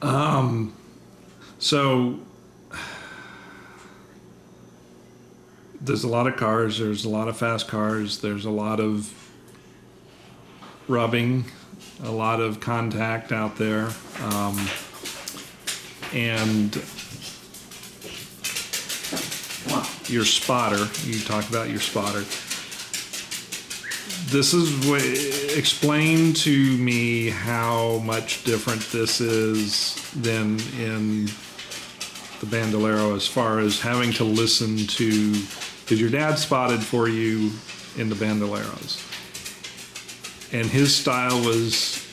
Um, so there's a lot of cars. There's a lot of fast cars. There's a lot of rubbing, a lot of contact out there, and your spotter. You talked about your spotter. This is what, explain to me how much different this is than in the Bandolero as far as having to listen to, because your dad spotted for you in the Bandoleros, and his style was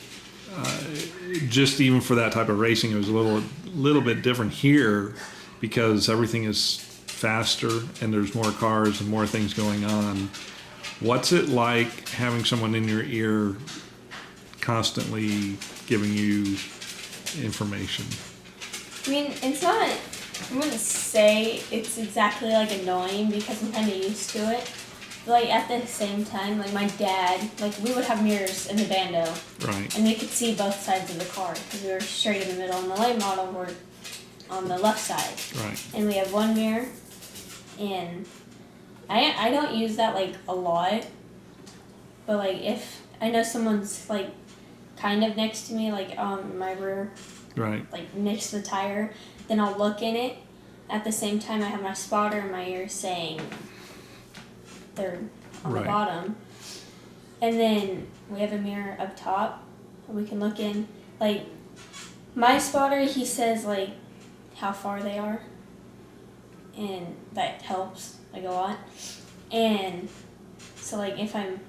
just even for that type of racing, it was a little bit different here because everything is faster and there's more cars and more things going on. What's it like having someone in your ear constantly giving you information? I mean, it's not, I wouldn't say it's exactly like annoying because I'm kind of used to it. But like at the same time, like my dad, like we would have mirrors in the bando. Right. And we could see both sides of the car because we were straight in the middle and the late model were on the left side. Right. And we have one mirror, and I don't use that like a lot, but like if I know someone's like kind of next to me, like my rear, Right. like next to the tire, then I'll look in it. At the same time, I have my spotter in my ear saying they're on the Right. bottom, and then we have a mirror up top, and we can look in. Like my spotter, he says like how far they are, and that helps like a lot. And so like if I'm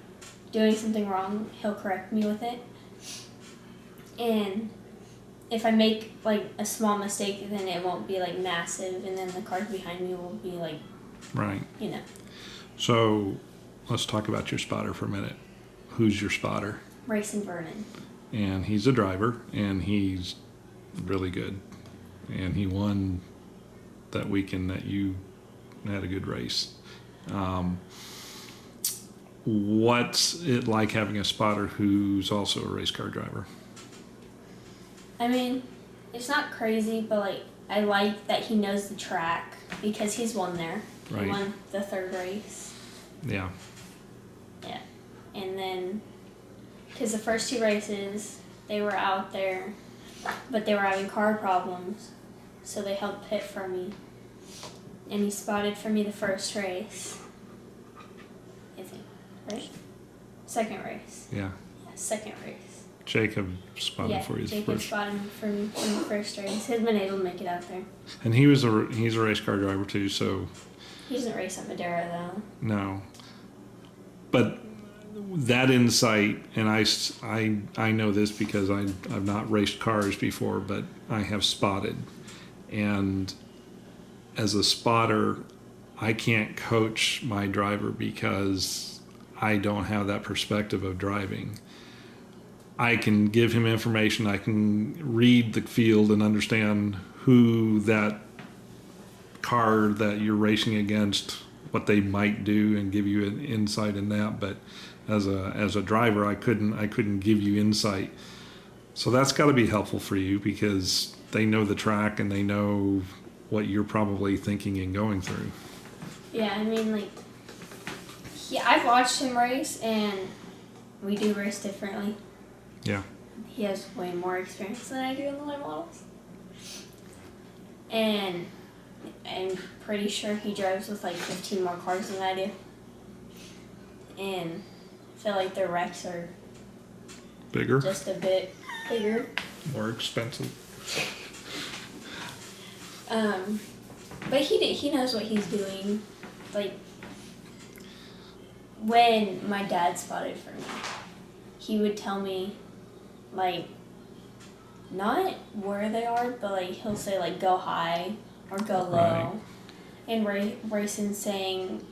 doing something wrong, he'll correct me with it. And if I make like a small mistake, then it won't be like massive, and then the cars behind me will be like, Right. you know. So let's talk about your spotter for a minute. Who's your spotter? Racin Vernon. And he's a driver, and he's really good. And he won that weekend that you had a good race. What's it like having a spotter who's also a race car driver? I mean, it's not crazy, but like I like that he knows the track because he's won there. Right. He won the third race. Yeah. Yeah. And then, because the first two races, they were out there, but they were having car problems, so they helped pit for me. And he spotted for me the first race, I think, right? Second race. Yeah. Yeah, second race. Jacob spotted Yeah, for you the Jacob first. spotted for me in the first race. He's been able to make it out there. And he's a race car driver too, so He doesn't race at Madera, though. no. But that insight, and I know this because I've not raced cars before, but I have spotted. And as a spotter, I can't coach my driver because I don't have that perspective of driving. I can give him information, I can read the field and understand who that car that you're racing against, what they might do, and give you an insight in that. But as a driver, I couldn't give you insight. So that's got to be helpful for you because they know the track and they know what you're probably thinking and going through. Yeah, I mean, like, I've watched him race, and we do race differently. Yeah. He has way more experience than I do in the late models. And I'm pretty sure he drives with like 15 more cars than I do. And I feel like their wrecks are Bigger, just a bit bigger. more expensive. But he knows what he's doing. Like, when my dad spotted for me, he would tell me, like, not where they are, but like he'll say like go high or go low. Right. And Racin saying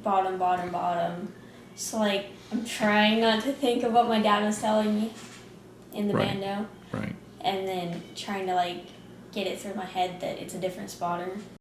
bottom, bottom, bottom. So like I'm trying not to think of what my dad was telling me in the Right. bando. Right. And then trying to like get it through my head that it's a different spotter.